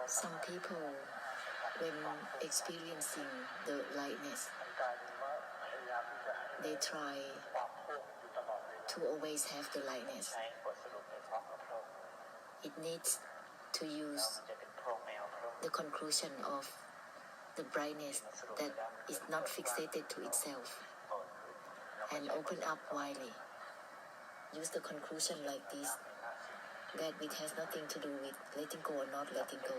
Some people, when experiencing the lightness, they try to always have the lightness. It needs to use the conclusion of the brightness that is not fixated to itself and open up widely. Use the conclusion like this, that it has nothing to do with letting go or not letting go.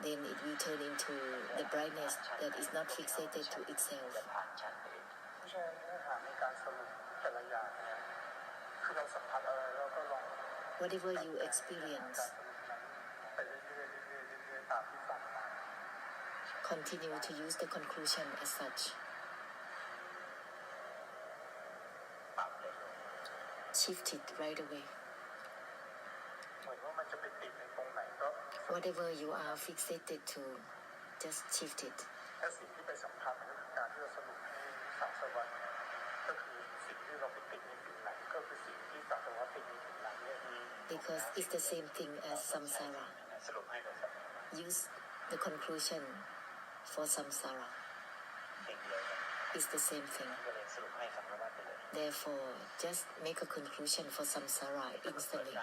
Then it will turn into the brightness that is not fixated to itself. Whatever you experience, continue to use the conclusion as such. Shift it right away. Whatever you are fixated to, just shift it. Because it's the same thing as samsara. Use the conclusion for samsara. It's the same thing. Therefore, just make a conclusion for samsara instantly.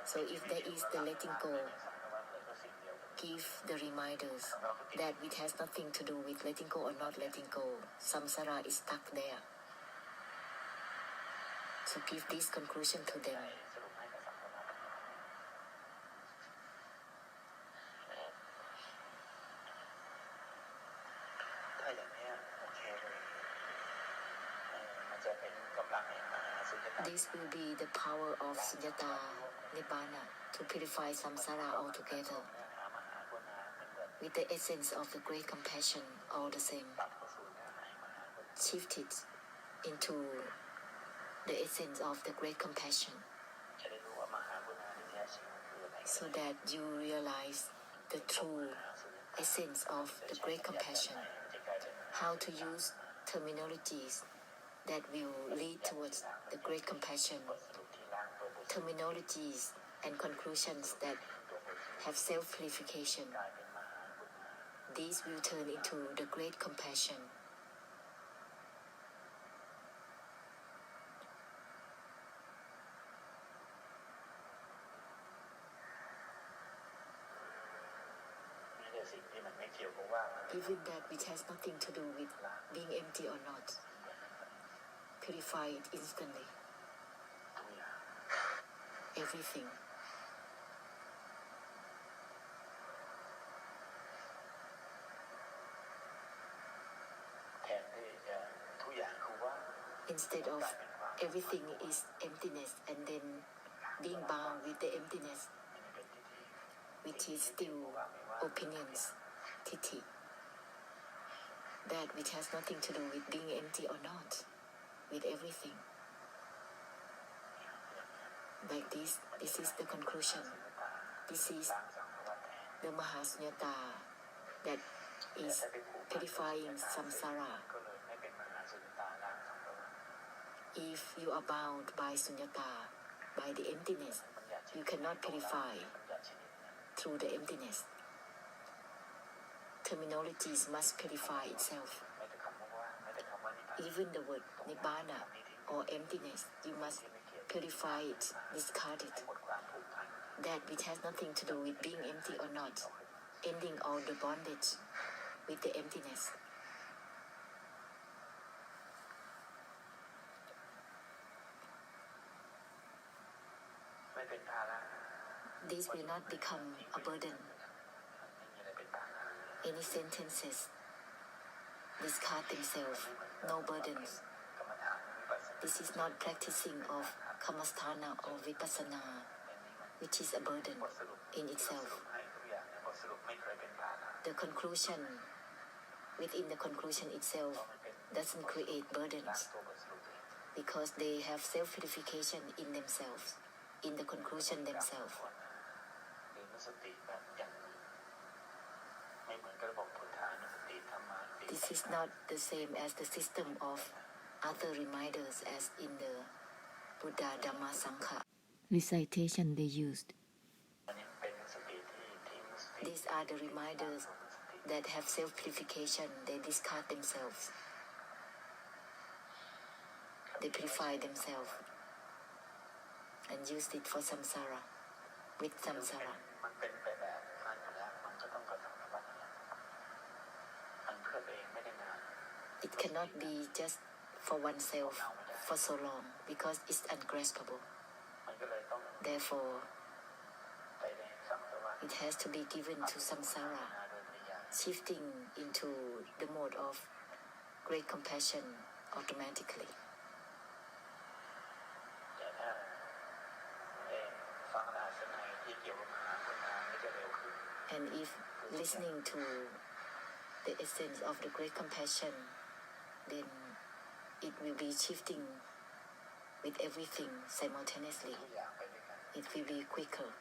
So if there is the letting go, give the reminders that it has nothing to do with letting go or not letting go. Samsara is stuck there. So give this conclusion to them. This will be the power of Sunyata Nibbana to purify samsara altogether, with the essence of the great compassion all the same. Shift it into the essence of the great compassion, so that you realize the true essence of the great compassion, how to use terminologies that will lead towards the great compassion, terminologies and conclusions that have self-purification. These will turn into the great compassion. Even that which has nothing to do with being empty or not, purify it instantly. Everything. Instead of everything is emptiness and then being bound with the emptiness, which is still opinions, titi, that which has nothing to do with being empty or not, with everything. Like this is the conclusion. This is the Mahasunyata that is purifying samsara. If you are bound by sunyata, by the emptiness, you cannot purify through the emptiness. Terminologies must purify itself. Even the word nibbana or emptiness, you must purify it, discard it. That which has nothing to do with being empty or not, ending all the bondage with the emptiness. This will not become a burden. Any sentences discard themselves, no burdens. This is not practicing of kamasthana or vipassana, which is a burden in itself. The conclusion, within the conclusion itself, doesn't create burdens, because they have self-purification in themselves, in the conclusion themselves. This is not the same as the system of other reminders as in the Buddha Dhamma Sangha recitation they used. These are the reminders that have self-purification. They discard themselves. They purify themselves and use it for samsara, with samsara. It cannot be just for oneself for so long because it's ungraspable. Therefore, it has to be given to samsara, shifting into the mode of great compassion automatically. And if listening to the essence of the great compassion, then it will be shifting with everything simultaneously. It will be quicker,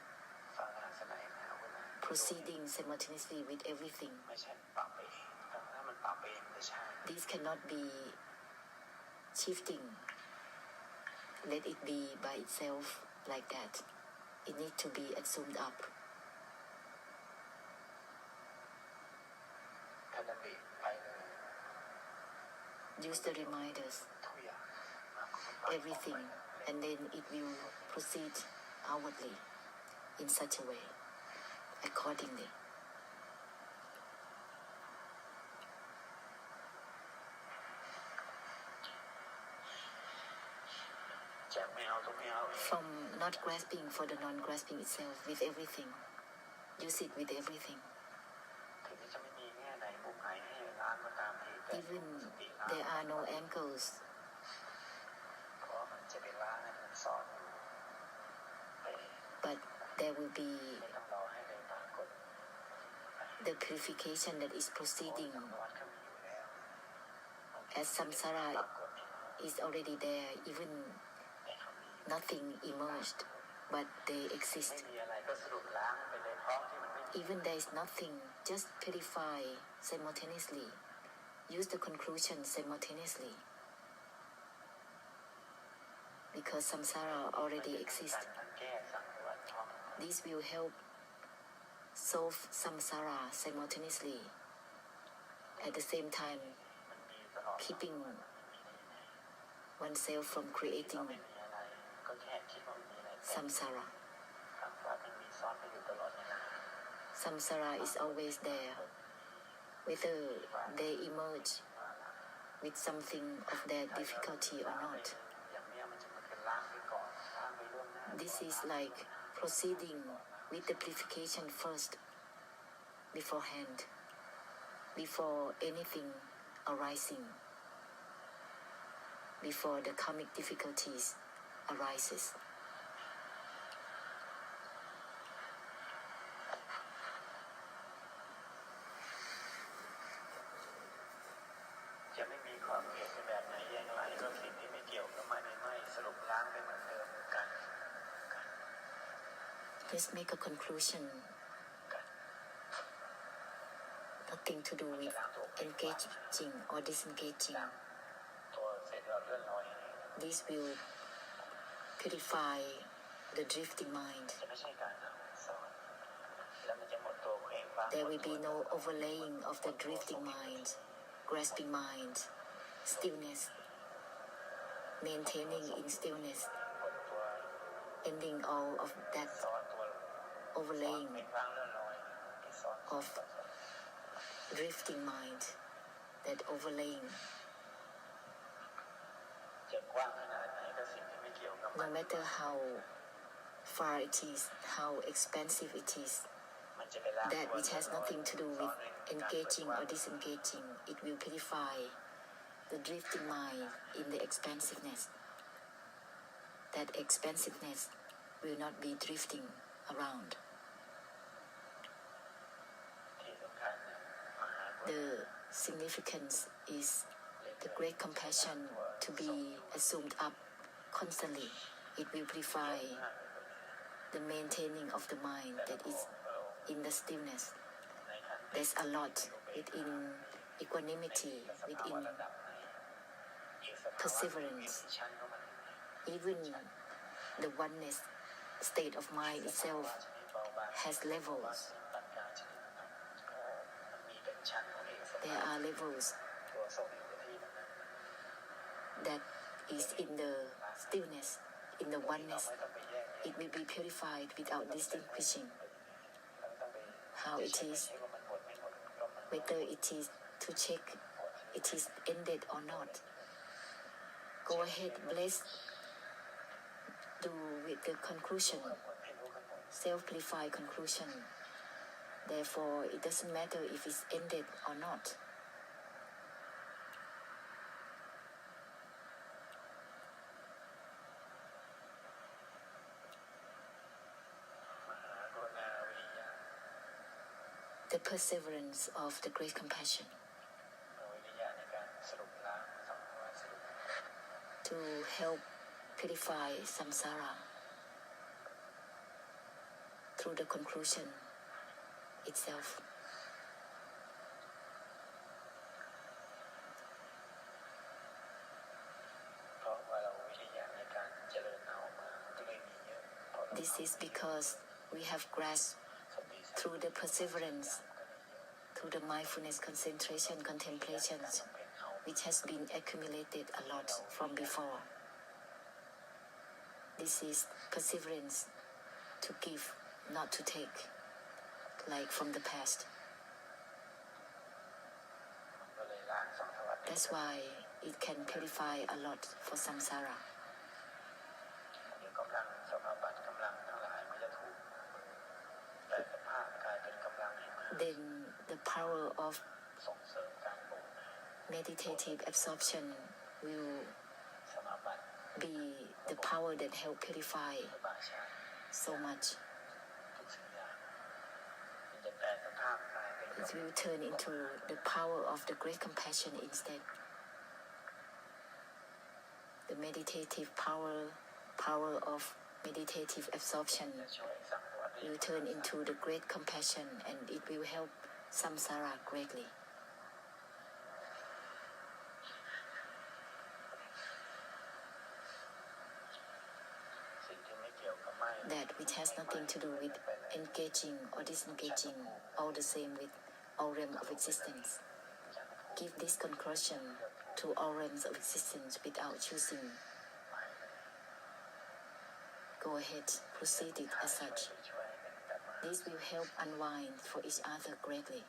proceeding simultaneously with everything. This cannot be shifting. Let it be by itself like that. It needs to be assumed up. Use the reminders, everything, and then it will proceed outwardly in such a way, accordingly. From not grasping for the non-grasping itself with everything, use it with everything. Even there are no angles, but there will be the purification that is proceeding. As samsara is already there, even nothing emerged, but they exist. Even there is nothing, just purify simultaneously. Use the conclusion simultaneously. Because samsara already exists. This will help solve samsara simultaneously. At the same time, keeping oneself from creating samsara. Samsara is always there, whether they emerge with something of their difficulty or not. This is like proceeding with the purification first, beforehand, before anything arising, before the karmic difficulties arises. Let's make a conclusion. Nothing to do with engaging or disengaging. This will purify the drifting mind. There will be no overlaying of the drifting mind, grasping mind, stillness, maintaining in stillness, ending all of that overlaying of drifting mind, that overlaying. No matter how far it is, how expansive it is, that which has nothing to do with engaging or disengaging, it will purify the drifting mind in the expansiveness. That expansiveness will not be drifting around. The significance is the great compassion to be assumed up constantly. It will purify the maintaining of the mind that is in the stillness. There's a lot within equanimity, within perseverance. Even the oneness state of mind itself has levels. there are levels that is in the stillness, in the oneness. It will be purified without distinguishing how it is, whether it is to check it is ended or not. Go ahead, bless, do with the conclusion, self-purified conclusion. Therefore, it doesn't matter if it's ended or not. The perseverance of the great compassion to help purify samsara through the conclusion itself. This is because we have grasped through the perseverance, through the mindfulness, concentration, contemplations, which has been accumulated a lot from before. This is perseverance to give, not to take, like from the past. That's why it can purify a lot for samsara. Then the power of meditative absorption will be the power that helps purify so much. It will turn into the power of the great compassion instead. The meditative power of meditative absorption will turn into the great compassion, and it will help samsara greatly. That which has nothing to do with engaging or disengaging, all the same with all realms of existence. Give this conclusion to all realms of existence without choosing. Go ahead, proceed it as such. This will help unwind for each other greatly.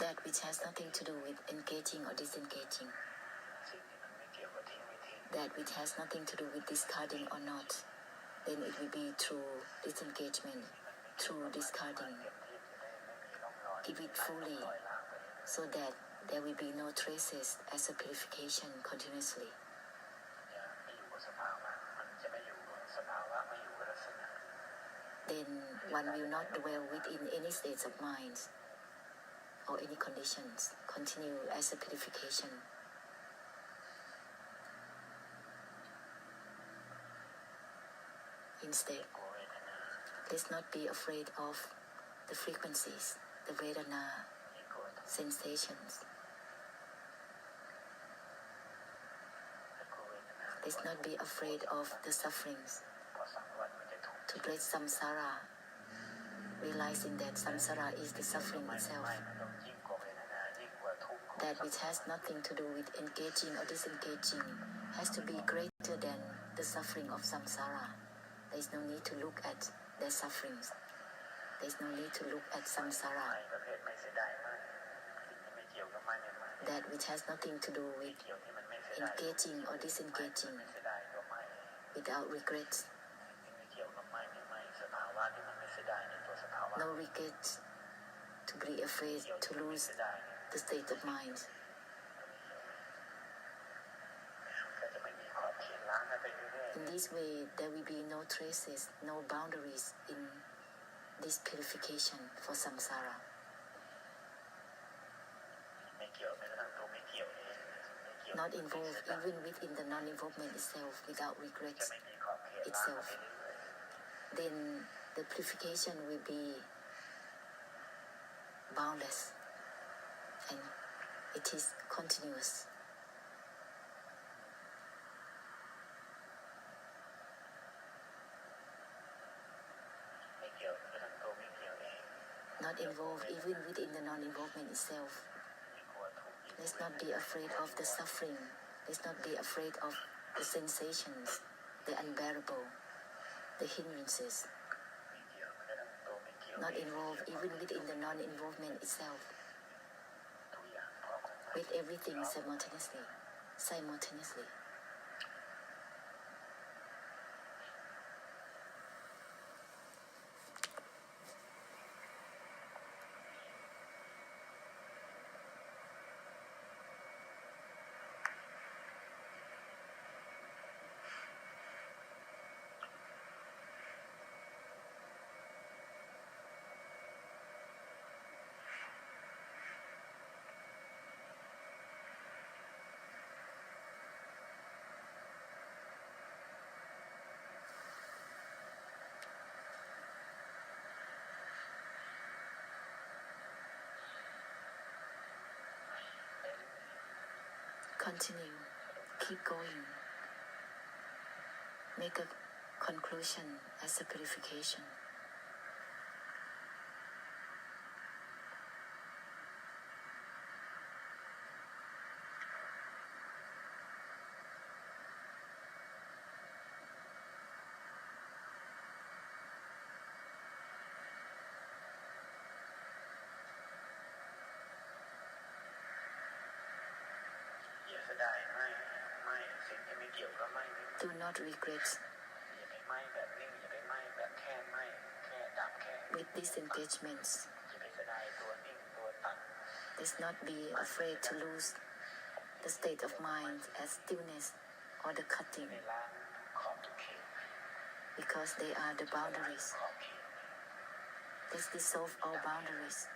That which has nothing to do with engaging or disengaging. That which has nothing to do with discarding or not, then it will be through disengagement, through discarding. Give it fully so that there will be no traces as a purification continuously. Then one will not dwell within any states of mind or any conditions, continue as a purification. Instead, let's not be afraid of the frequencies, the Vedana sensations. Let's not be afraid of the sufferings. To break samsara, realizing that samsara is the suffering itself. That which has nothing to do with engaging or disengaging has to be greater than the suffering of samsara. There is no need to look at their sufferings. There is no need to look at samsara. That which has nothing to do with engaging or disengaging without regret. No regret to be afraid to lose the state of mind. In this way, there will be no traces, no boundaries in this purification for samsara. not involved even within the non-involvement itself without regret itself, then the purification will be boundless and it is continuous. Not involved even within the non-involvement itself. Let's not be afraid of the suffering. Let's not be afraid of the sensations, the unbearable, the hindrances. Not involved even within the non-involvement itself. With everything simultaneously. Continue. Keep going. Make a conclusion as a purification. Do not regret. With disengagements, let's not be afraid to lose the state of mind as stillness or the cutting, because they are the boundaries. Let's dissolve all boundaries.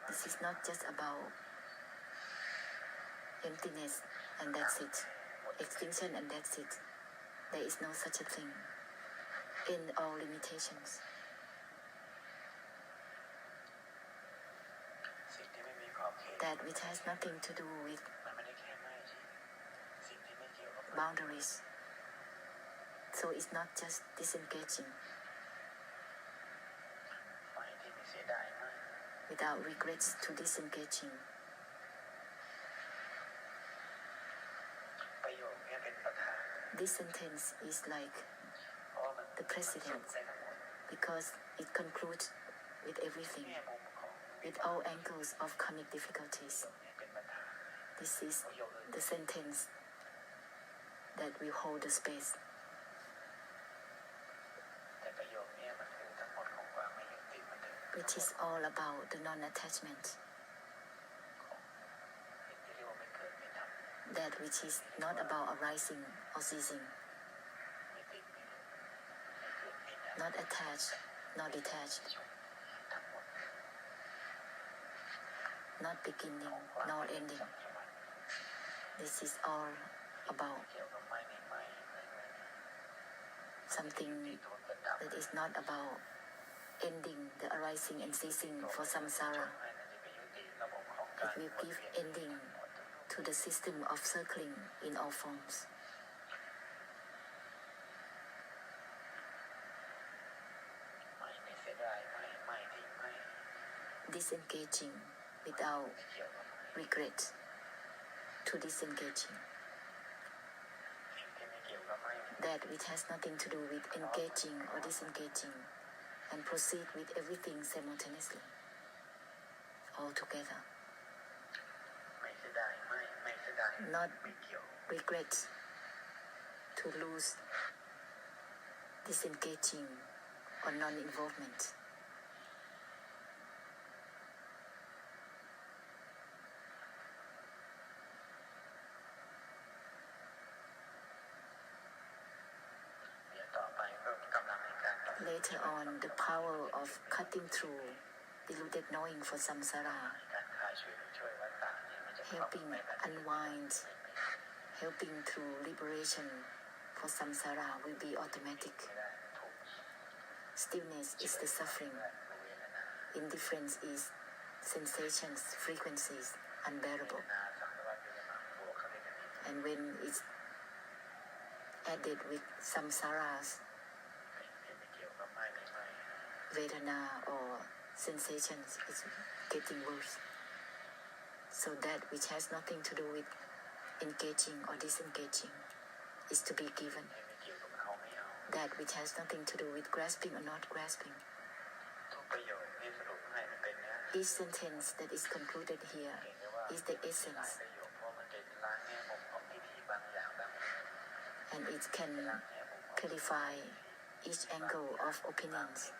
This is not just about emptiness and that's it, extinction and that's it. There is no such a thing. End all limitations. That which has nothing to do with boundaries. So it's not just disengaging. Without regrets to disengaging. This sentence is like the president because it concludes with everything, with all angles of karmic difficulties. This is the sentence that will hold the space. Which is all about the non-attachment. That which is not about arising or ceasing. Not attached, not detached. Not beginning, nor ending. This is all about something that is not about ending the arising and ceasing for samsara. It will give ending to the system of circling in all forms. Disengaging without regret to disengaging. That which has nothing to do with engaging or disengaging, and proceed with everything simultaneously, all together. Not regret to lose disengaging or non-involvement. Later on, the power of cutting through deluded knowing for samsara, helping unwind helping through liberation for samsara will be automatic. Stillness is the suffering. Indifference is sensations, frequencies, unbearable. And when it's added with samsaras, vedana or sensations is getting worse. So that which has nothing to do with engaging or disengaging is to be given. That which has nothing to do with grasping or not grasping. Each sentence that is concluded here is the essence. And it can clarify each angle of opinions,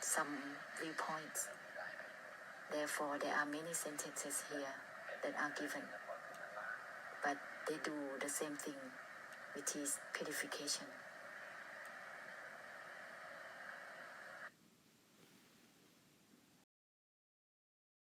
some viewpoints. Therefore, there are many sentences here that are given, but they do the same thing, which is purification.